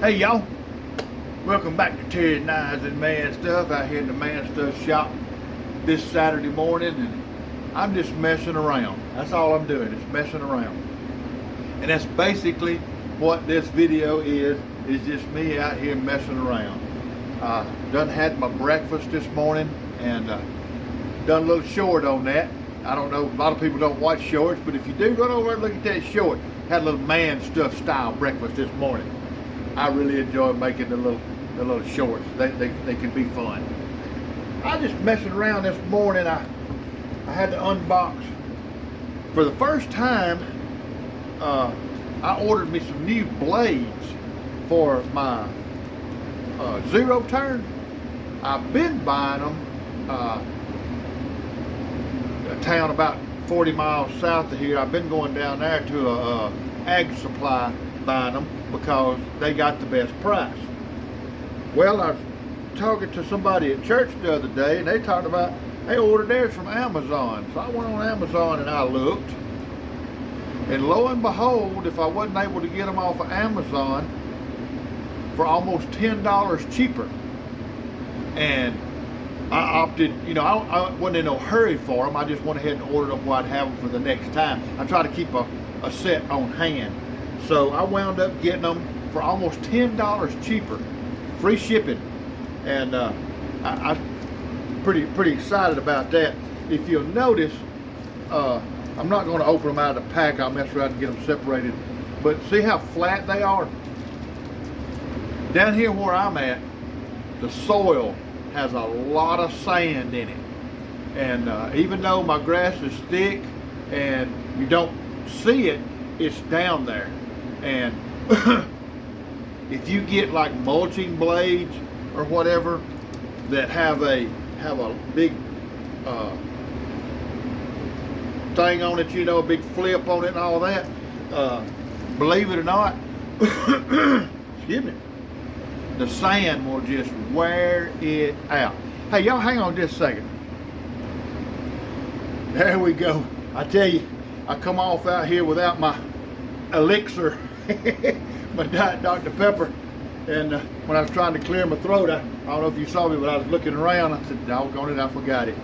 Hey y'all, welcome back to Terry Knives and Man Stuff out here in the Man Stuff shop this Saturday morning, and I'm just messing around. That's all I'm doing, is messing around. And that's basically what this video is just me out here messing around. Done had my breakfast this morning and done a little short on that. I don't know, a lot of people don't watch shorts, but if you do, run over and look at that short. Had a little Man Stuff style breakfast this morning. I really enjoy making the little shorts. They can be fun. I just messing around this morning. I had to unbox for the first time. I ordered me some new blades for my zero turn. I've been buying them a town about 40 miles south of here. I've been going down there to a ag supply buying them because they got the best price. Well, I was talking to somebody at church the other day, and they talked about they ordered theirs from Amazon. So I went on Amazon and I looked, and lo and behold, if I wasn't able to get them off of Amazon for almost $10 cheaper, and I opted, I wasn't in no hurry for them. I just went ahead and ordered them where I'd have them for the next time. I try to keep a set on hand. So I wound up getting them for almost $10 cheaper, free shipping, and I'm pretty excited about that. If you'll notice, I'm not going to open them out of the pack. I'll mess around and get them separated. But see how flat they are? Down here where I'm at, the soil has a lot of sand in it, and even though my grass is thick and you don't see it, it's down there. And if you get like mulching blades or whatever that have a big thing on it, a big flip on it and all that, believe it or not, excuse me, the sand will just wear it out. Hey, y'all hang on just a second. There we go. I tell you, I come off out here without my elixir, my Diet Dr. Pepper, and when I was trying to clear my throat, I don't know if you saw me, but I was looking around. I said, doggone it, I forgot it.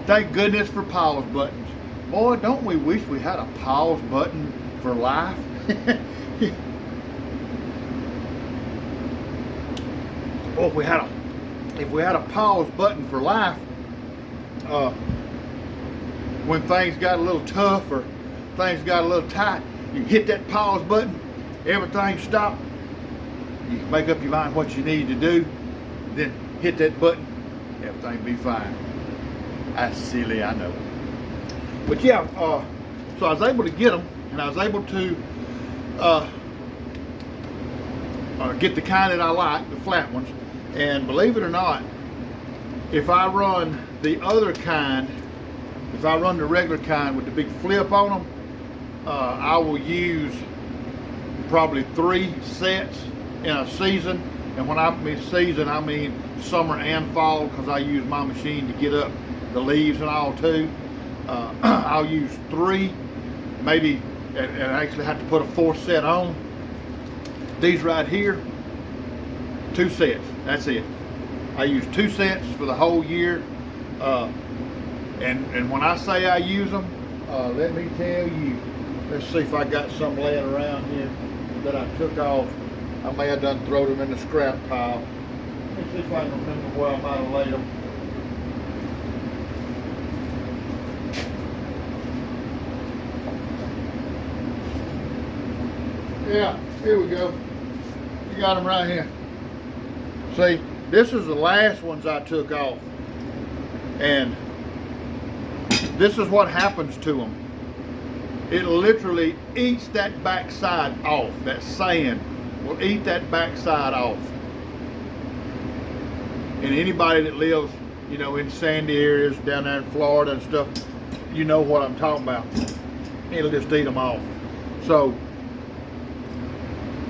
Thank goodness for pause buttons. Boy, don't we wish we had a pause button for life? Well, if we had a pause button for life, when things got a little tough or things got a little tight, you hit that pause button, everything stopped. You can make up your mind what you need to do, then hit that button, everything be fine. That's silly, I know. But yeah, so I was able to get them, and I was able to get the kind that I like, the flat ones. And believe it or not, if I run the other kind, if I run the regular kind with the big flip on them, I will use probably 3 sets in a season. And when I mean season, I mean summer and fall, because I use my machine to get up the leaves and all too. I'll use 3, maybe, and I actually have to put a 4th set on. These right here, 2 sets, that's it. I use 2 sets for the whole year. And when I say I use them, let me tell you, let's see if I got some laying around here that I took off. I may have done throw them in the scrap pile. Let's see if I can remember where I might have laid them. Yeah, here we go. You got them right here. See, this is the last ones I took off. And this is what happens to them. It literally eats that backside off. That sand will eat that backside off. And anybody that lives, in sandy areas down there in Florida and stuff, you know what I'm talking about. It'll just eat them off. So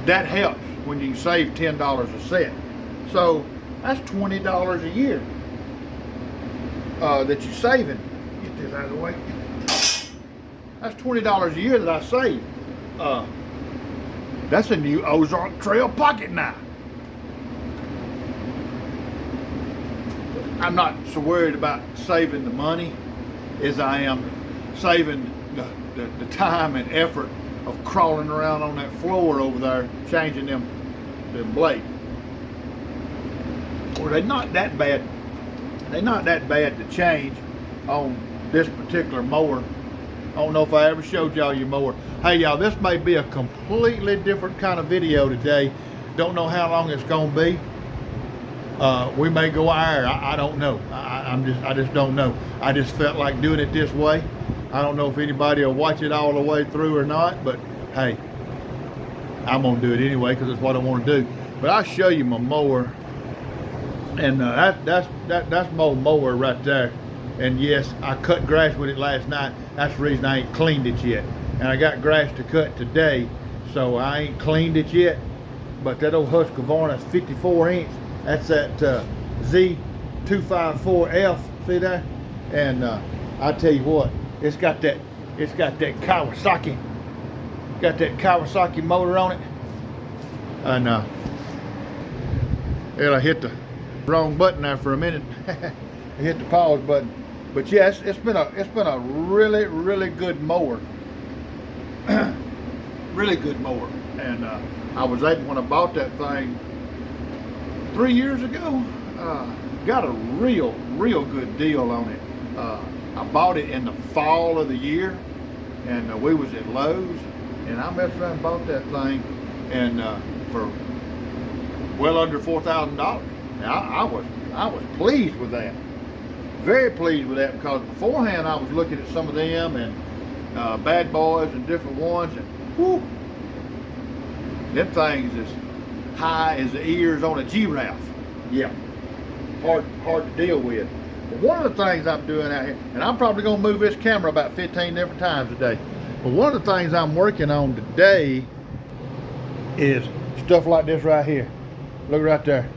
that helps when you save $10 a set. So that's $20 a year that you're saving. Get this out of the way. That's $20 a year that I save. That's a new Ozark Trail pocket knife. I'm not so worried about saving the money as I am saving the time and effort of crawling around on that floor over there changing them blades. Well, they're not that bad. They're not that bad to change on this particular mower. I don't know if I ever showed y'all your mower. Hey y'all, this may be a completely different kind of video today. Don't know how long it's gonna be. We may go higher. I don't know. I just don't know. I just felt like doing it this way. I don't know if anybody will watch it all the way through or not, but hey, I'm gonna do it anyway because it's what I want to do. But I'll show you my mower, and that's my mower right there. And yes, I cut grass with it last night. That's the reason I ain't cleaned it yet. And I got grass to cut today, so I ain't cleaned it yet. But that old Husqvarna 54 inch. That's that Z254F, see there? And I tell you what, it's got that Kawasaki motor on it. And I hit the wrong button there for a minute. I hit the pause button. But yes, it's been a really good mower. Really good mower. And I was able, when I bought that thing 3 years ago, got a real good deal on it. I bought it in the fall of the year, and we was at Lowe's, and I messed around and bought that thing, and for well under $4,000. Now I was pleased with that, very pleased with that, because beforehand I was looking at some of them and Bad Boys and different ones, and whoo, them things is high as the ears on a giraffe. Yeah, hard to deal with. But one of the things I'm doing out here, and I'm probably gonna move this camera about 15 different times today, but one of the things I'm working on today is stuff like this right here. Look right there.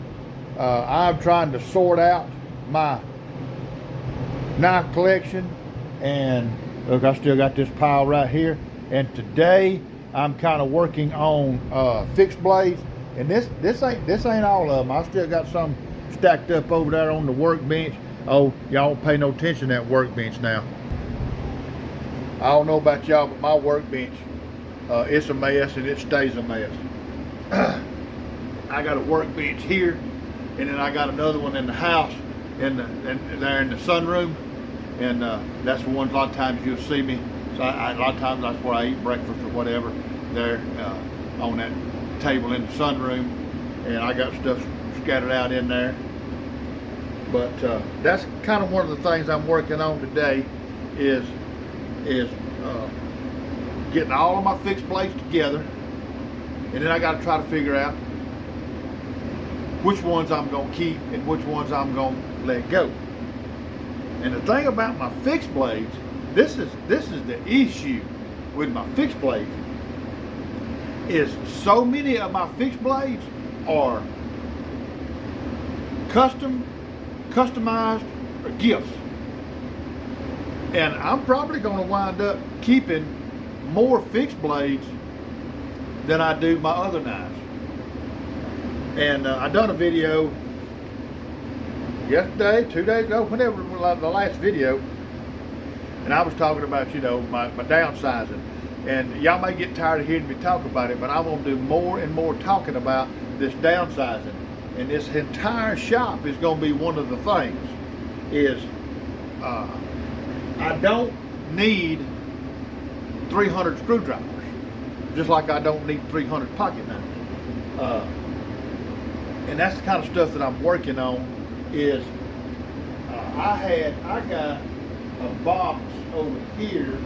I'm trying to sort out my knife collection, and look, I still got this pile right here. And today I'm kind of working on fixed blades. And this ain't all of them. I still got some stacked up over there on the workbench. Oh, y'all don't pay no attention to that workbench now. I don't know about y'all, but my workbench, it's a mess, and it stays a mess. I got a workbench here, and then I got another one in the house, and there in the sunroom, and that's the one a lot of times you'll see me. So a lot of times that's where I eat breakfast or whatever, there on that table in the sunroom, and I got stuff scattered out in there. But that's kind of one of the things I'm working on today is getting all of my fixed blades together, and then I got to try to figure out which ones I'm going to keep and which ones I'm going to let go. And the thing about my fixed blades, this is the issue with my fixed blades, is so many of my fixed blades are customized or gifts. And I'm probably going to wind up keeping more fixed blades than I do my other knives. And I done a video yesterday, 2 days ago, whenever the last video, and I was talking about, you know, my downsizing. And y'all may get tired of hearing me talk about it, but I'm going to do more and more talking about this downsizing. And this entire shop is going to be one of the things is I don't need 300 screwdrivers, just like I don't need 300 pocket knives. And that's the kind of stuff that I'm working on. Is I got a box over here.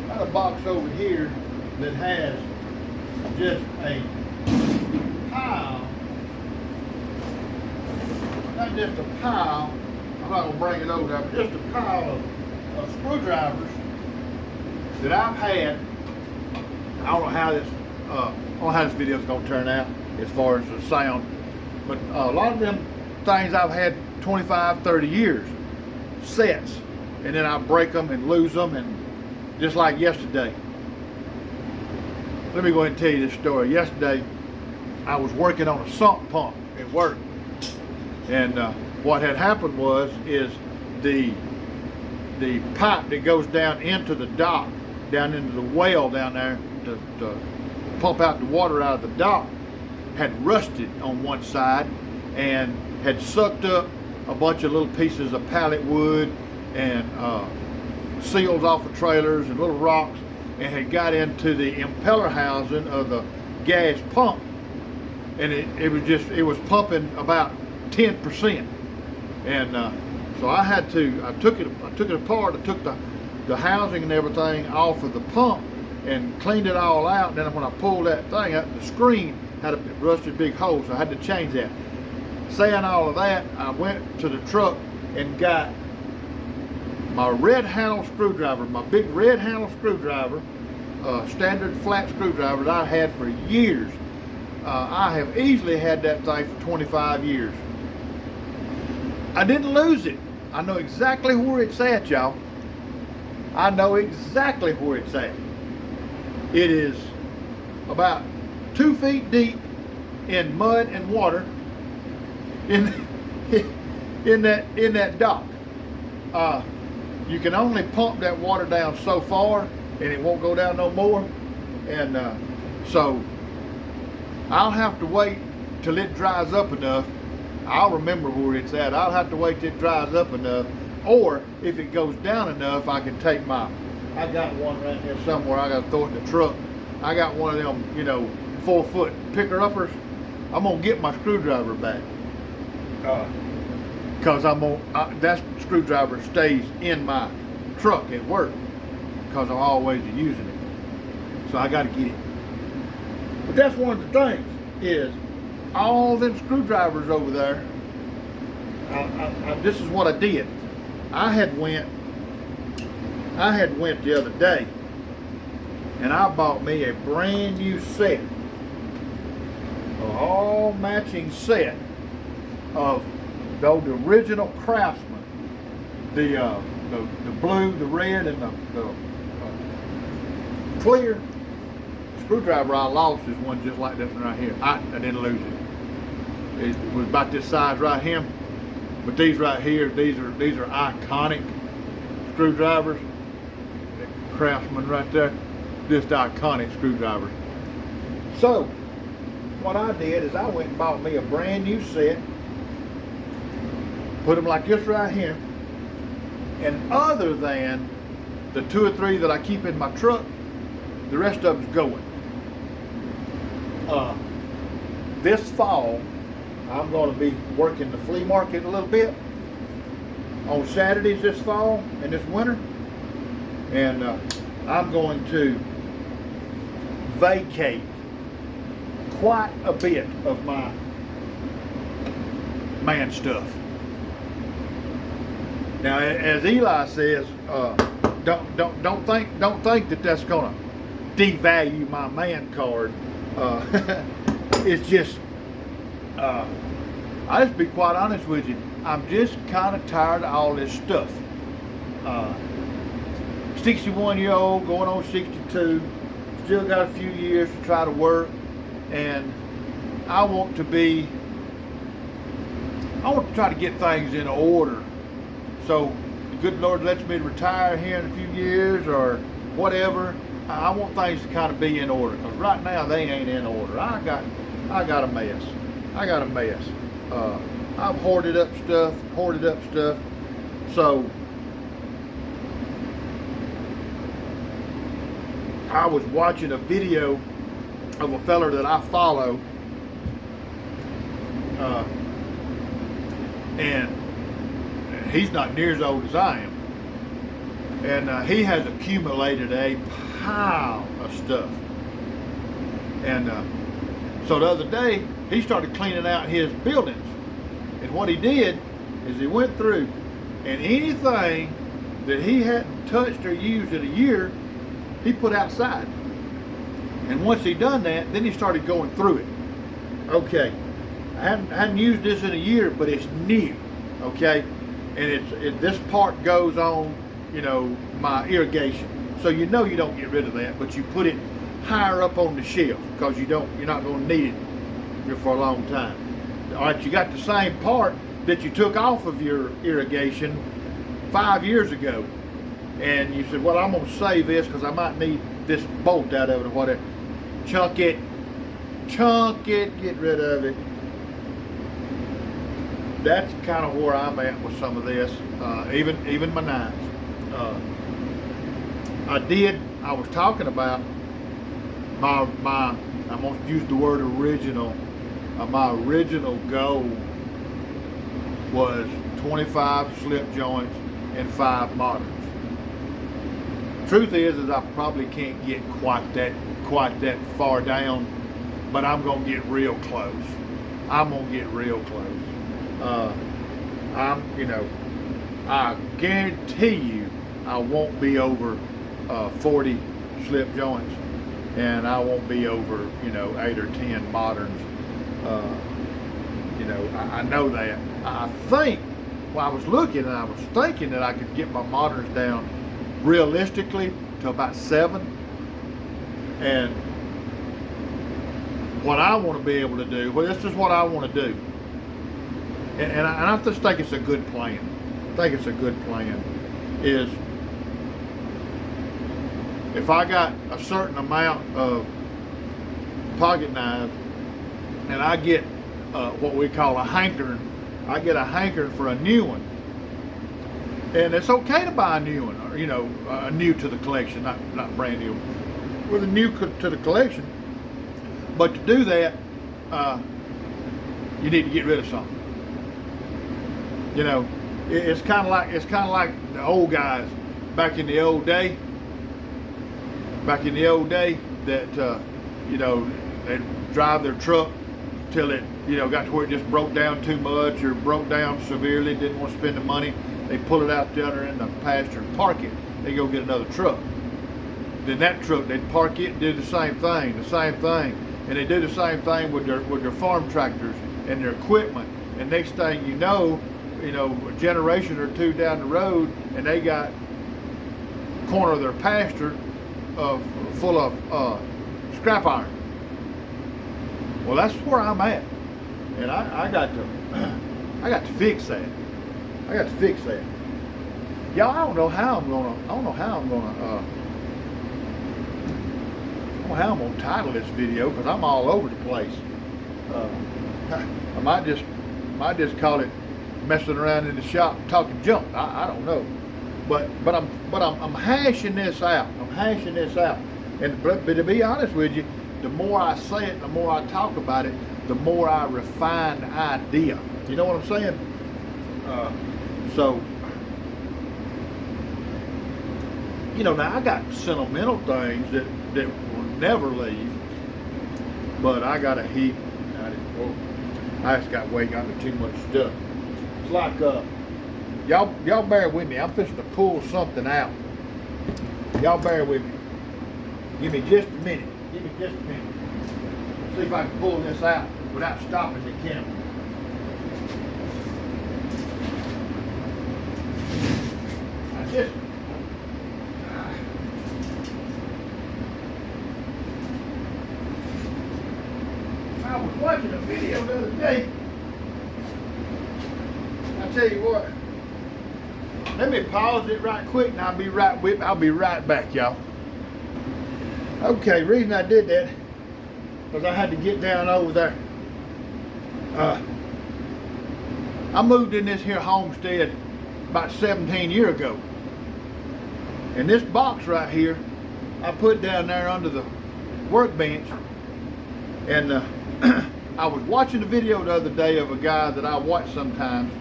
I got a box over here that has just a pile. Not just a pile. I'm not gonna bring it over there, but just a pile of screwdrivers that I've had. I don't know how this video is gonna turn out as far as the sound, but a lot of them things I've had 25, 30 years, sets, and then I break them and lose them, and just like yesterday, let me go ahead and tell you this story. Yesterday, I was working on a sump pump at work, and what had happened is the pipe that goes down into the dock, down into the well down there to pump out the water out of the dock, had rusted on one side and had sucked up a bunch of little pieces of pallet wood and seals off of trailers and little rocks, and had got into the impeller housing of the gas pump, and it was pumping about 10%, and so I took it apart. I took the housing and everything off of the pump and cleaned it all out. And then when I pulled that thing out, the screen had a rusted big hole, so I had to change that. Saying all of that, I went to the truck and got my red handle screwdriver, my big red handle screwdriver, standard flat screwdriver that I had for years. I have easily had that thing for 25 years. I didn't lose it. I know exactly where it's at, y'all. I know exactly where it's at. It is about 2 feet deep in mud and water in that dock. You can only pump that water down so far, and it won't go down no more. And so I'll have to wait till it dries up enough. I'll remember where it's at. I'll have to wait till it dries up enough, or if it goes down enough, I can take I got one right here somewhere. I got to throw it in the truck. I got one of them, 4-foot picker-uppers. I'm gonna get my screwdriver back, cause that screwdriver stays in my truck at work, cause I'm always using it. So I got to get it. But that's one of the things is, all them screwdrivers over there, this is what I did. I had went the other day and I bought me a brand new set, an all matching set of the original Craftsman, the blue, the red, and the clear. Screwdriver I lost is one just like this one right here. I didn't lose it. It was about this size right here, but these right here, these are iconic screwdrivers. That Craftsman right there, just iconic screwdrivers. So what I did is I went and bought me a brand new set, put them like this right here, and other than the 2 or 3 that I keep in my truck, the rest of them's going. This fall, I'm going to be working the flea market a little bit on Saturdays this fall and this winter, and I'm going to vacate quite a bit of my MANSTUFF. Now, as Eli says, don't think that that's going to devalue my man card. It's just, I'll just be quite honest with you. I'm just kind of tired of all this stuff. 61-year-old, going on 62, still got a few years to try to work, and I want to try to get things in order. So the good Lord lets me retire here in a few years or whatever. I want things to kind of be in order, because right now they ain't in order. I got a mess. I've hoarded up stuff. So I was watching a video of a feller that I follow, and he's not near as old as I am, and he has accumulated a pile of stuff. And so the other day he started cleaning out his buildings, and what he did is he went through, and anything that he hadn't touched or used in a year, he put outside. And once he done that, then he started going through it. Okay, I hadn't used this in a year, but it's new. Okay, and this part goes on, my irrigation. So you don't get rid of that, but you put it higher up on the shelf because you're not going to need it for a long time. All right, you got the same part that you took off of your irrigation 5 years ago, and you said, well, I'm going to save this because I might need this bolt out of it or whatever. Chunk it, get rid of it. That's kind of where I'm at with some of this, even my knives. I was talking about my I'm going to use the word original. My original goal was 25 slip joints and 5 moderns. Truth is I probably can't get quite that far down, but I'm gonna get real close. I'm gonna get real close. I guarantee you I won't be over 40 slip joints, and I won't be over 8 or 10 moderns. I know that. I think, well, I was looking and I was thinking that I could get my moderns down realistically to about 7. And what I want to be able to do, well, this is what I want to do. And I just think it's a good plan. I think it's a good plan. Is if I got a certain amount of pocket knives and I get what we call a hankering, I get a hankering for a new one. And it's okay to buy a new one, or a new to the collection, not brand new, with a new to the collection. But to do that, you need to get rid of something. It's kind of like the old guys back in the old day. Back in the old day, that they'd drive their truck till it got to where it just broke down too much or broke down severely, didn't want to spend the money. They pull it out there in the pasture and park it. They go get another truck. Then that truck, they'd park it and do the same thing. And they do the same thing with their farm tractors and their equipment. And next thing you know, a generation or two down the road, and they got corner of their pasture full of scrap iron. Well, that's where I'm at, and I got to fix that. Y'all, I don't know how I'm gonna title this video because I'm all over the place. I might just call it messing around in the shop talking junk. I don't know, but I'm hashing this out. And but to be honest with you, the more I say it, the more I talk about it, the more I refine the idea. You know what I'm saying? So, now I got sentimental things that will never leave, but I got a heap. I just got way under too much stuff. It's like, y'all bear with me. I'm fixing to pull something out. Y'all bear with me. Give me just a minute. See if I can pull this out without stopping the camera. I was watching a video the other day. I tell you what. Let me pause it right quick and I'll be right back, y'all. Okay, reason I did that was I had to get down over there. I moved in this here homestead about 17 years ago. And this box right here, I put down there under the workbench. And I was watching a video the other day of a guy that I watch sometimes,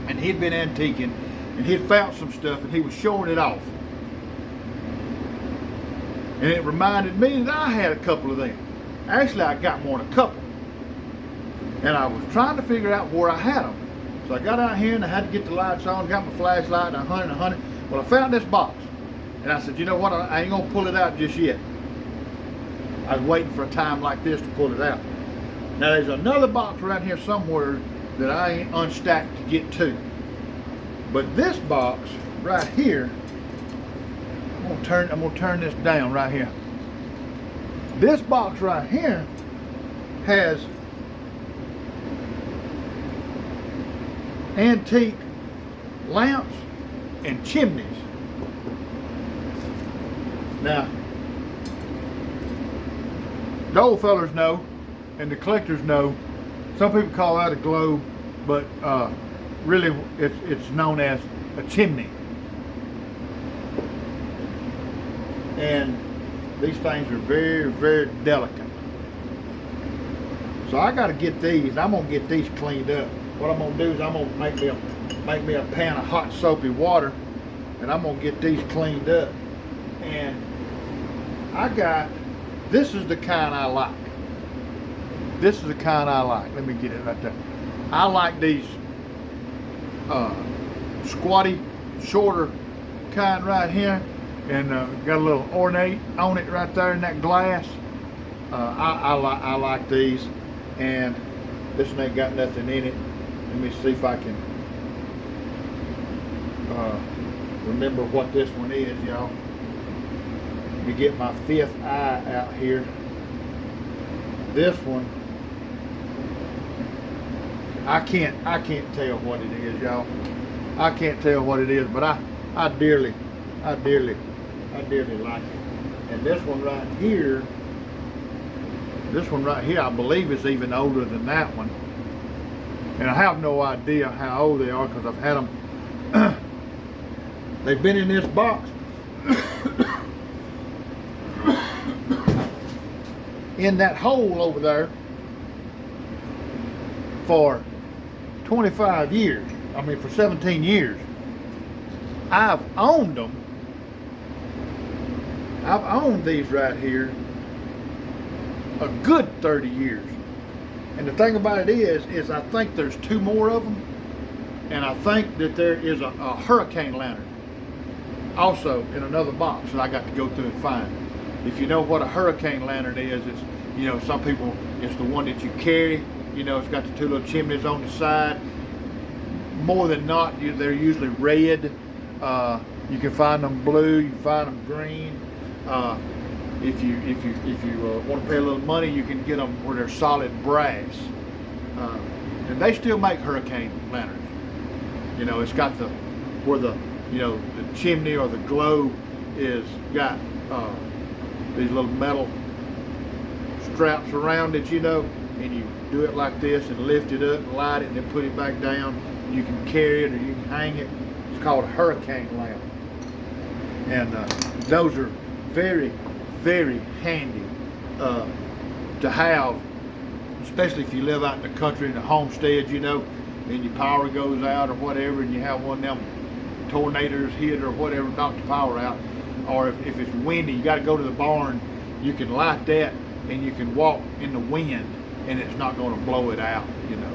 and he'd been antiquing, and he'd found some stuff, and he was showing it off. And it reminded me that I had a couple of them. Actually, I got more than a couple. And I was trying to figure out where I had them. So I got out here and I had to get the lights on, got my flashlight, and I hunted. Well, I found this box. And I said, you know what, I ain't gonna pull it out just yet. I was waiting for a time like this to pull it out. Now there's another box around here somewhere that I ain't unstacked to get to. But this box right here, I'm gonna turn this down right here. This box right here has antique lamps and chimneys. Now, the old fellers know, and the collectors know, some people call that a globe, but really it's known as a chimney. And these things are very, very delicate. So I got to get these. I'm gonna get these cleaned up. What I'm gonna do is I'm gonna make me a pan of hot soapy water, and I'm gonna get these cleaned up. And this is the kind I like. This is the kind I like. Let me get it right there. I like these squatty, shorter kind right here, and got a little ornate on it right there in that glass. I like these, and this one ain't got nothing in it. Let me see if I can remember what this one is, y'all. Let me get my fifth eye out here. This one, I can't tell what it is, y'all. I can't tell what it is, but I dearly like it. And this one right here, I believe is even older than that one. And I have no idea how old they are because I've had them. They've been in this box in that hole over there for 25 years. I mean, for 17 years. I've owned them. I've owned these right here a good 30 years. And the thing about it is I think there's two more of them. And I think that there is a hurricane lantern also in another box that I got to go through and find. If you know what a hurricane lantern is, it's, you know, some people, it's the one that you carry. You know, it's got the two little chimneys on the side. More than not, they're usually red. You can find them blue, you can find them green. If you want to pay a little money, you can get them where they're solid brass. And they still make hurricane lanterns. You know, it's got where the chimney or the globe is got these little metal straps around it, you know, and you do it like this and lift it up and light it and then put it back down. You can carry it or you can hang it. It's called a hurricane lamp. And those are very, very handy to have, especially if you live out in the country in the homestead, you know, and your power goes out or whatever, and you have one of them tornadoes hit or whatever, knock the power out. Or if it's windy, you got to go to the barn, you can light that and you can walk in the wind and it's not going to blow it out, you know.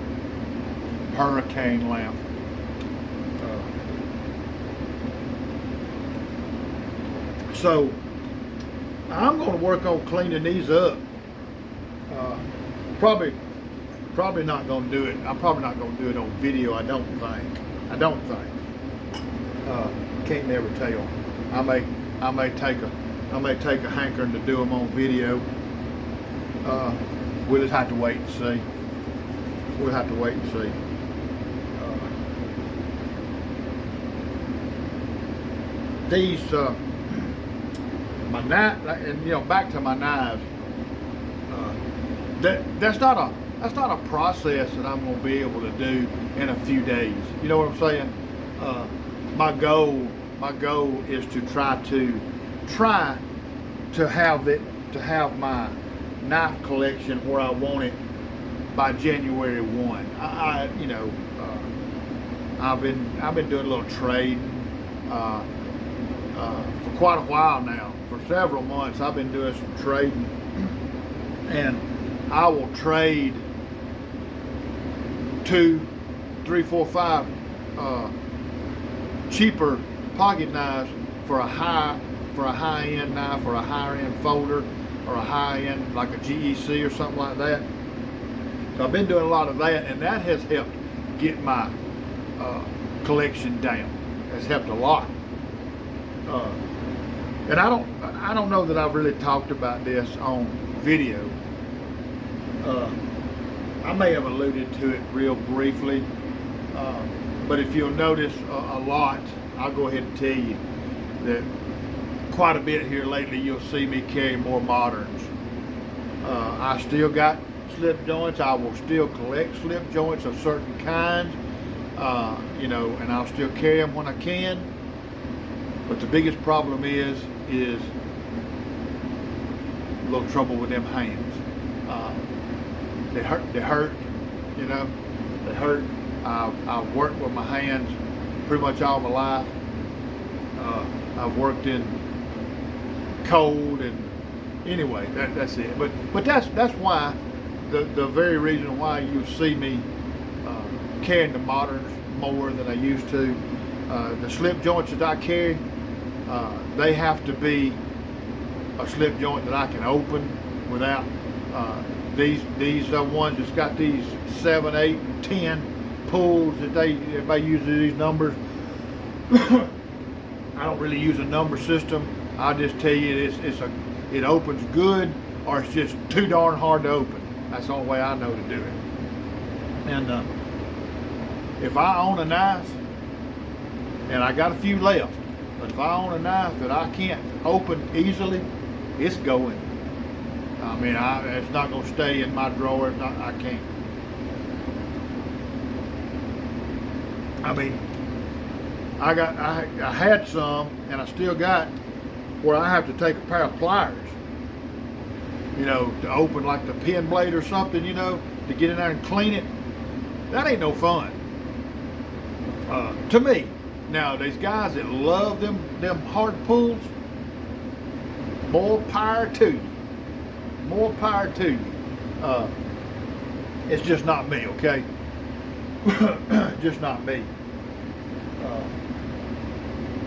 Hurricane lamp. So I'm going to work on cleaning these up. Probably not going to do it. I'm probably not going to do it on video. I don't think. Can't never tell. I may take a hankering to do them on video. We'll just have to wait and see. We'll have to wait and see. These my knife, and you know, back to my knives. That's not a process that I'm going to be able to do in a few days. You know what I'm saying? My goal is to try to have my knife collection where I want it by January 1. I've been doing a little trading for quite a while now. For several months I've been doing some trading, and I will trade 2, 3, 4, 5 cheaper pocket knives for a high-end knife or a higher-end folder or a high-end like a GEC or something like that. So I've been doing a lot of that, and that has helped get my collection down. It's helped a lot. And I don't know that I've really talked about this on video. I may have alluded to it real briefly, but if you'll notice a lot, I'll go ahead and tell you that quite a bit here lately you'll see me carry more moderns. I still got slip joints. I will still collect slip joints of certain kinds, you know, and I'll still carry them when I can. But the biggest problem is a little trouble with them hands. They hurt, you know, they hurt. I've worked with my hands pretty much all my life. I've worked in cold, and anyway, that's it. But that's why the very reason why you see me carrying the moderns more than I used to. The slip joints that I carry, they have to be a slip joint that I can open without these ones that's got these 7, 8, and 10 pulls that everybody uses these numbers. I don't really use a number system. I'll just tell you it opens good, or it's just too darn hard to open. That's the only way I know to do it. And if I own a knife, and I got a few left, but if I own a knife that I can't open easily, it's going. I mean, it's not going to stay in my drawer. I can't. I mean, I had some, and I still got where I have to take a pair of pliers, you know, to open like the pen blade or something, you know, to get in there and clean it. That ain't no fun to me. Now, there's guys that love them hard pulls. More power to you. More power to you. It's just not me, okay? Just not me.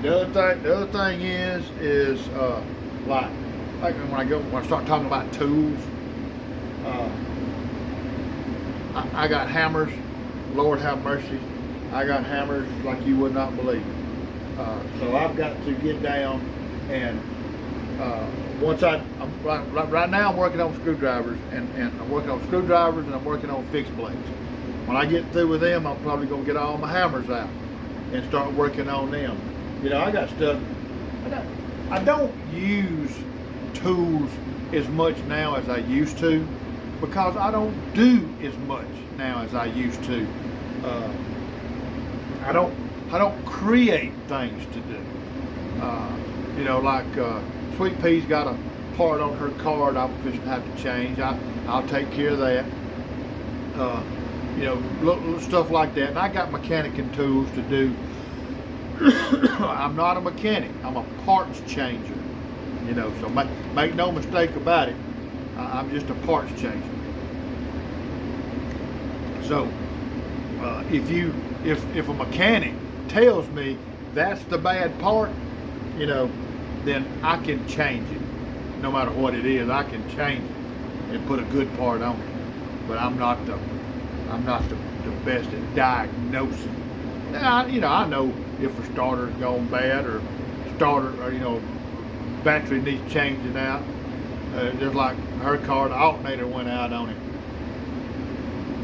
The other thing is like when I start talking about tools, I got hammers. Lord have mercy, I got hammers like you would not believe. So I've got to get down and once right now I'm working on screwdrivers and I'm working on screwdrivers and I'm working on fixed blades. When I get through with them, I'm probably gonna get all my hammers out and start working on them. You know, I got stuff. I don't use tools as much now as I used to because I don't do as much now as I used to. I don't create things to do. You know, like Sweet Pea's got a part on her card I'm fixing to have to change. I'll take care of that. You know, little stuff like that. And I got mechanicing tools to do. I'm not a mechanic. I'm a parts changer. You know, so make no mistake about it. I'm just a parts changer. So if a mechanic tells me that's the bad part, you know, then I can change it. No matter what it is, I can change it and put a good part on it. But I'm not the best at diagnosing. Now, you know, I know if a starter's gone bad or you know, battery needs changing out. Just like her car, the alternator went out on it.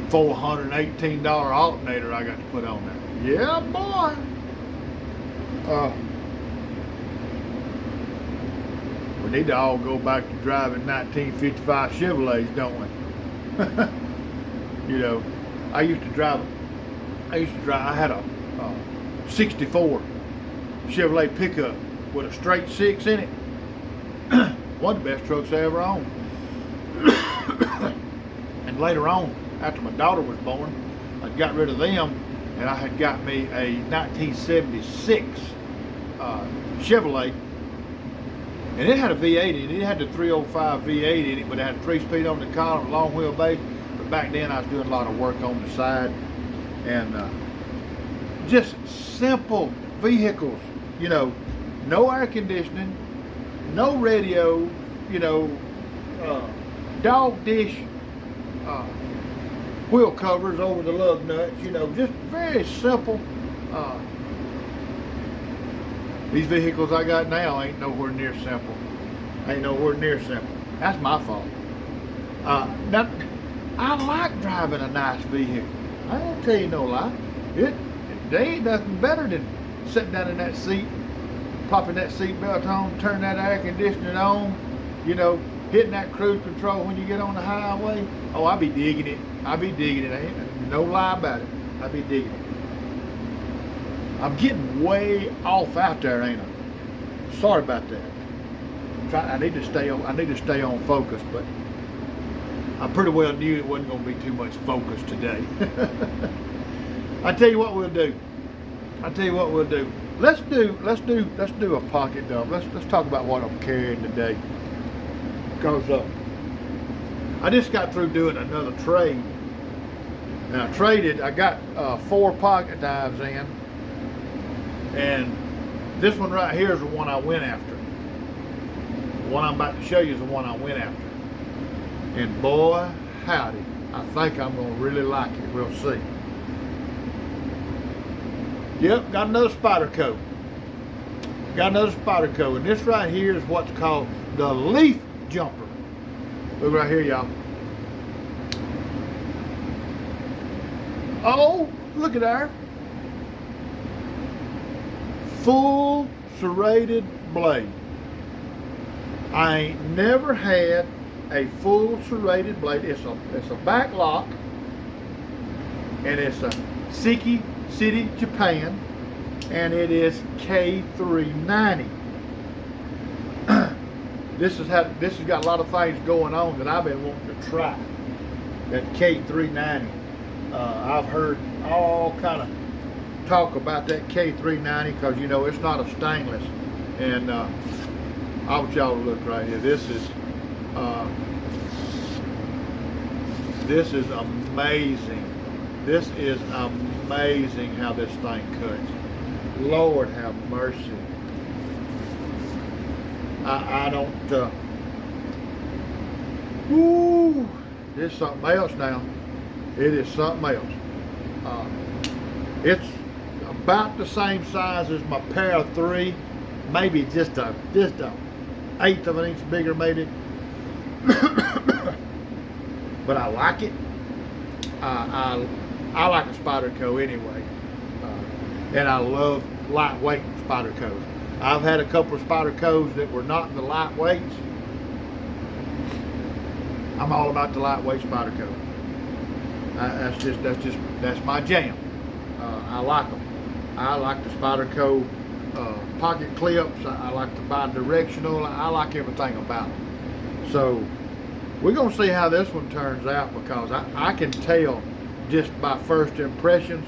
$418 alternator I got to put on there. Yeah, boy. We need to all go back to driving 1955 Chevrolets, don't we? You know, I had a 64 Chevrolet pickup with a straight 6 in it. One of the best trucks I ever owned. And later on, after my daughter was born, I got rid of them and I had got me a 1976 Chevrolet. And it had a V8 in it. It had the 305 V8 in it, but it had 3-speed on the column, long wheelbase. But back then I was doing a lot of work on the side. And just simple vehicles, you know, no air conditioning, no radio, you know, dog dish wheel covers over the lug nuts, you know, just very simple. These vehicles I got now ain't nowhere near simple. Ain't nowhere near simple. That's my fault. Now, I like driving a nice vehicle. I ain't tell you no lie. There ain't nothing better than sitting down in that seat, popping that seat belt on, turning that air conditioning on, you know, hitting that cruise control when you get on the highway. Oh, I be digging it. I be digging it. Ain't no lie about it. I be digging it. I'm getting way off out there, ain't I? Sorry about that. I need to stay on focus, but I pretty well knew it wasn't going to be too much focus today. I tell you what we'll do. Let's do a pocket dump. Let's talk about what I'm carrying today. Because I just got through doing another trade. And I got 4 pocket dives in. And this one right here is the one I went after. The one I'm about to show you is the one I went after. And boy, howdy, I think I'm going to really like it. We'll see. Yep, got another spider coat. And this right here is what's called the leaf jumper. Look right here, y'all. Oh, look at there. Full serrated blade. I ain't never had a full serrated blade. It's a back lock, and it's a Siki City, Japan, and it is K390. This has got a lot of things going on that I've been wanting to try. That K390. I've heard all kind of talk about that K390 because you know it's not a stainless, and I want y'all to look right here. This is amazing. This is amazing how this thing cuts. Lord have mercy. I don't. Woo! It's something else now. It is something else. It's about the same size as my pair of 3, maybe just a 1/8 of an inch bigger, maybe. But I like it. I like a Spyderco anyway, and I love lightweight Spydercos. I've had a couple of Spydercos that were not in the lightweights. I'm all about the lightweight Spyderco. That's my jam. I like them. I like the Spyderco pocket clips. I like the bi-directional. I like everything about them. So we're gonna see how this one turns out, because I can tell just by first impressions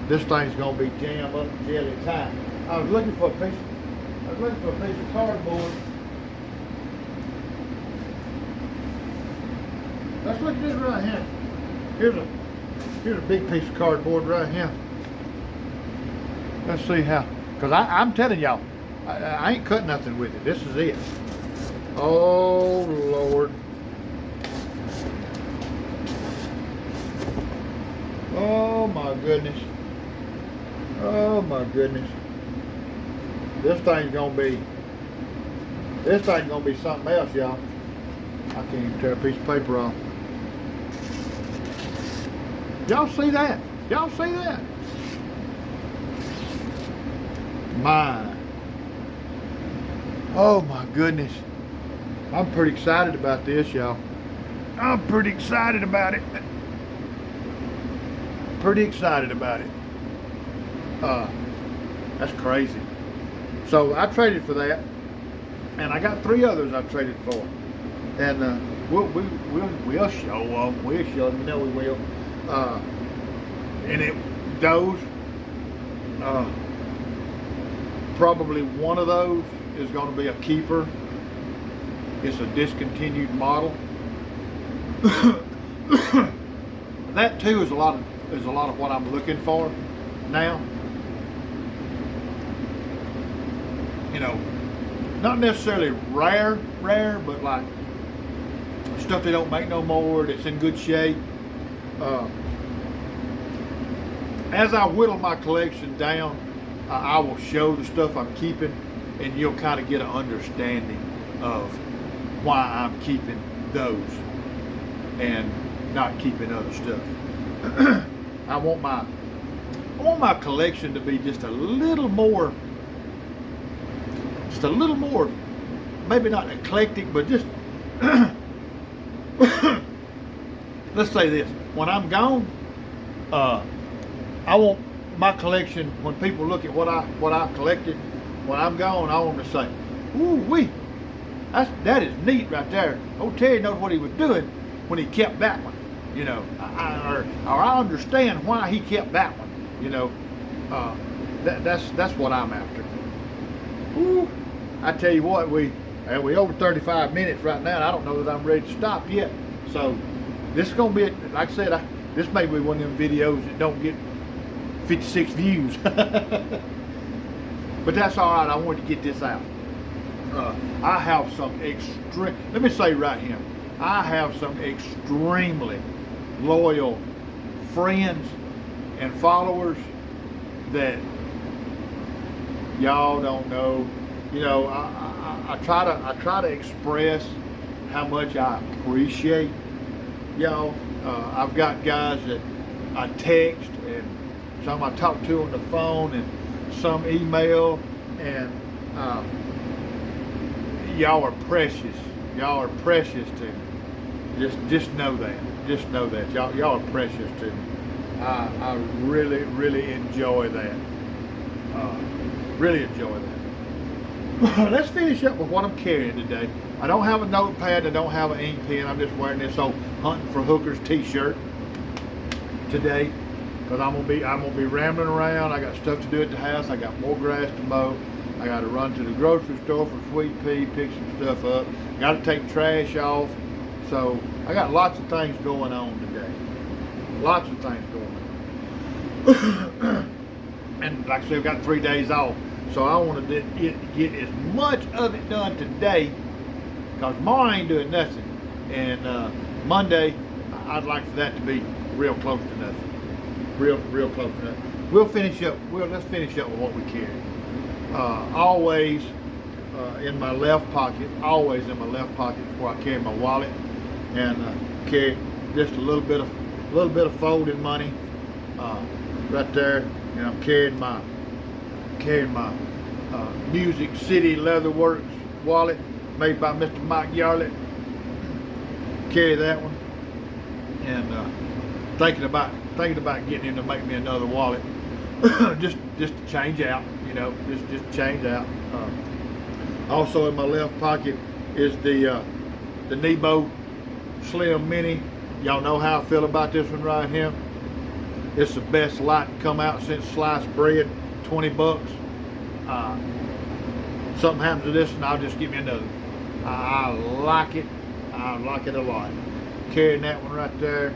this thing's gonna be jam up jelly tight. I was looking for a piece of cardboard. Let's look at this right here. Here's a big piece of cardboard right here. Let's see how, because I'm telling y'all, I ain't cut nothing with it. This is it. Oh Lord. Oh my goodness. Oh my goodness. This thing's gonna be something else, y'all. I can't even tear a piece of paper off. Y'all see that? Y'all see that? Oh my goodness. I'm pretty excited about this, y'all. I'm pretty excited about it. That's crazy. So I traded for that, and I got 3 others I traded for, and we'll show them. We'll show them. You know we will. And those probably one of those is going to be a keeper. It's a discontinued model. That too is a lot of what I'm looking for now. You know, not necessarily rare, but like stuff they don't make no more, that's in good shape. As I whittle my collection down, I will show the stuff I'm keeping, and you'll kind of get an understanding of why I'm keeping those. and not keeping other stuff. I want my collection to be just a little more, maybe not eclectic, but just let's say this: when I'm gone, I want my collection. When people look at what I've collected, when I'm gone, I want them to say, "Ooh wee, that is neat right there." Old Terry knows what he was doing when he kept that one. You know, or I understand why he kept that one. You know, that's what I'm after. Ooh, I tell you what, we over 35 minutes right now, and I don't know that I'm ready to stop yet. So this is gonna be, like I said, this may be one of them videos that don't get 56 views, but that's all right. I wanted to get this out. I have some let me say right here, I have some extremely loyal friends and followers that y'all don't know. You know, I try to express how much I appreciate y'all. I've got guys that I text, and some I talk to on the phone, and some email, and y'all are precious. Y'all are precious to me. Just know that. Just know that. Y'all are precious to me. I really, really enjoy that. Really enjoy that. Let's finish up with what I'm carrying today. I don't have a notepad. I don't have an ink pen. I'm just wearing this old Hunting for Hookers t-shirt today because I'm gonna be rambling around. I got stuff to do at the house. I got more grass to mow. I got to run to the grocery store for Sweet Pea, pick some stuff up. Got to take trash off. So I got lots of things going on today. Lots of things going on. And like I said, we've got 3 days off. So I want to get as much of it done today, because tomorrow I ain't doing nothing. And Monday, I'd like for that to be real close to nothing. Real close to nothing. Let's finish up with what we carry. Always in my left pocket is where I carry my wallet, and carry just a little bit of folding money right there. And I'm carrying my Music City Leatherworks wallet made by Mr. Mike Yarlett. Carry that one, and thinking about getting him to make me another wallet, just to change out, you know, just change out. Also in my left pocket is the Nebo Slim Mini. Y'all know how I feel about this one right here. It's the best light to come out since sliced bread. 20 bucks. Something happens to this and I'll just give me another. I like it. I like it a lot. Carrying that one right there.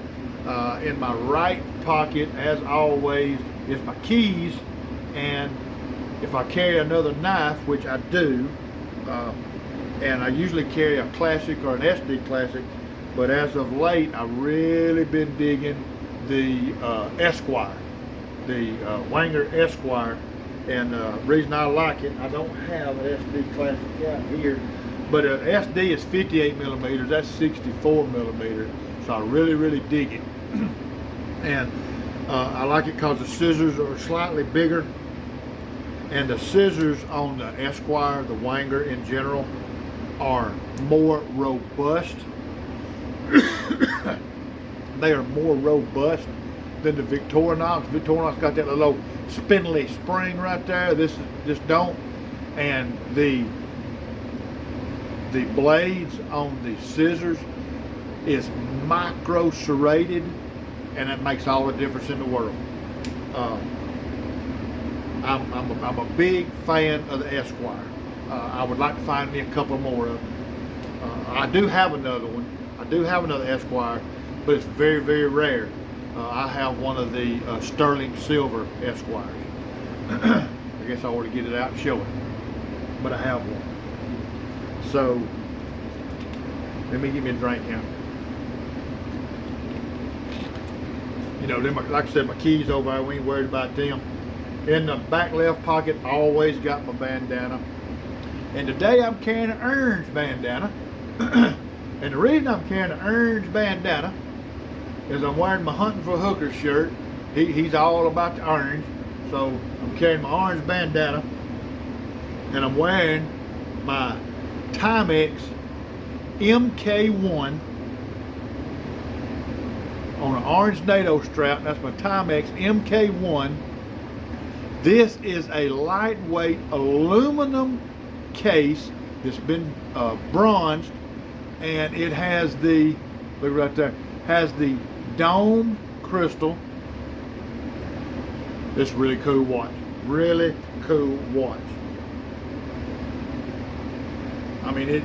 In my right pocket, as always, is my keys. And if I carry another knife, which I do, and I usually carry a classic or an SD classic, but as of late, I've really been digging the Esquire, the Wanger Esquire. And the reason I like it, I don't have an SD classic out here, but an SD is 58 millimeters, that's 64 millimeters, so I really dig it. And I like it because the scissors are slightly bigger, and the scissors on the Esquire, the Wanger in general, are more robust. They are more robust than the Victorinox. Victorinox got that little spindly spring right there. This don't. And the blades on the scissors is micro serrated, and it makes all the difference in the world. I'm a big fan of the Esquire. I would like to find me a couple more of them. I do have another one. I do have another Esquire, but it's very rare. I have one of the sterling silver Esquires. I guess I ought to get it out and show it, but I have one. So let me give me a drink now. You know, like I said, my keys over there, we ain't worried about them. In the back left pocket, I always got my bandana. And today I'm carrying an orange bandana. And the reason I'm carrying an orange bandana is I'm wearing my Hunting for Hookers shirt. He's all about the orange. So I'm carrying my orange bandana, and I'm wearing my Timex MK1 on an orange NATO strap. That's my Timex MK1. This is a lightweight aluminum case that's been bronzed, and it has the, look right there, has the dome crystal. It's really cool watch. Really cool watch. I mean, it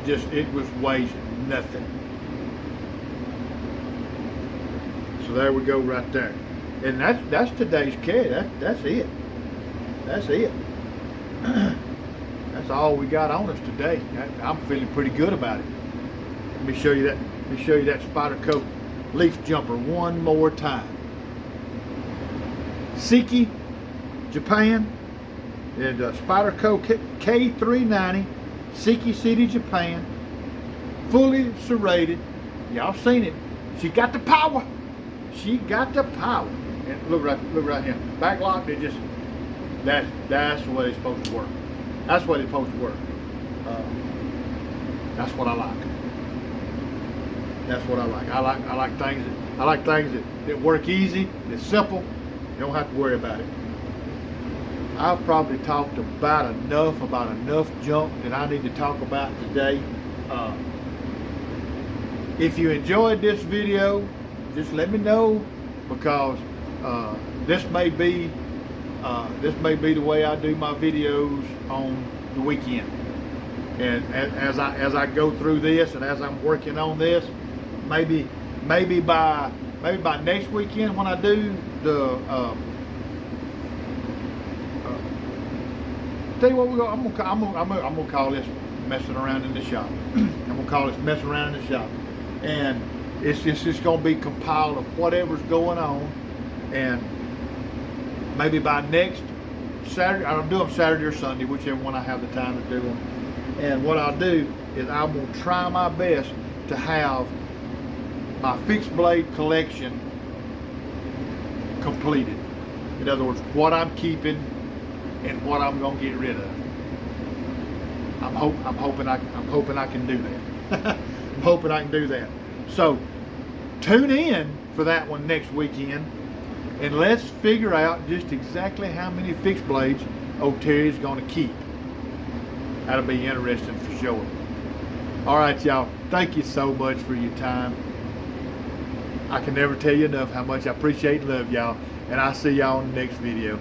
weighs nothing. So there we go right there. And that's today's carry. That's it. That's it. That's all we got on us today. I'm feeling pretty good about it. Let me show you that. Let me show you that Spyderco leaf jumper one more time. Siki, Japan, and Spyderco K390, Siki City, Japan, fully serrated. Y'all seen it. She got the power. She got the power. And look right here. Back lock. They just that's the way it's supposed to work. That's what it's supposed to work. That's what I like. That's what I like. I like things that work easy, that's simple. You don't have to worry about it. I've probably talked about enough junk that I need to talk about today. If you enjoyed this video, just let me know, because this may be the way I do my videos on the weekend. And as I go through this and as I'm working on this, maybe by next weekend when I do the tell you what I'm gonna call this messing around in the shop. I'm gonna call this messing around in the shop, and it's just gonna be compiled of whatever's going on. And maybe by next Saturday, I'll do them Saturday or Sunday, whichever one I have the time to do them. And what I'll do is I will try my best to have my fixed blade collection completed. In other words, what I'm keeping and what I'm gonna get rid of. I'm hoping I can do that. I'm hoping I can do that. So tune in for that one next weekend, and let's figure out just exactly how many fixed blades old Terry's gonna keep. That'll be interesting for sure. All right, y'all. Thank you so much for your time. I can never tell you enough how much I appreciate and love y'all, and I'll see y'all in the next video.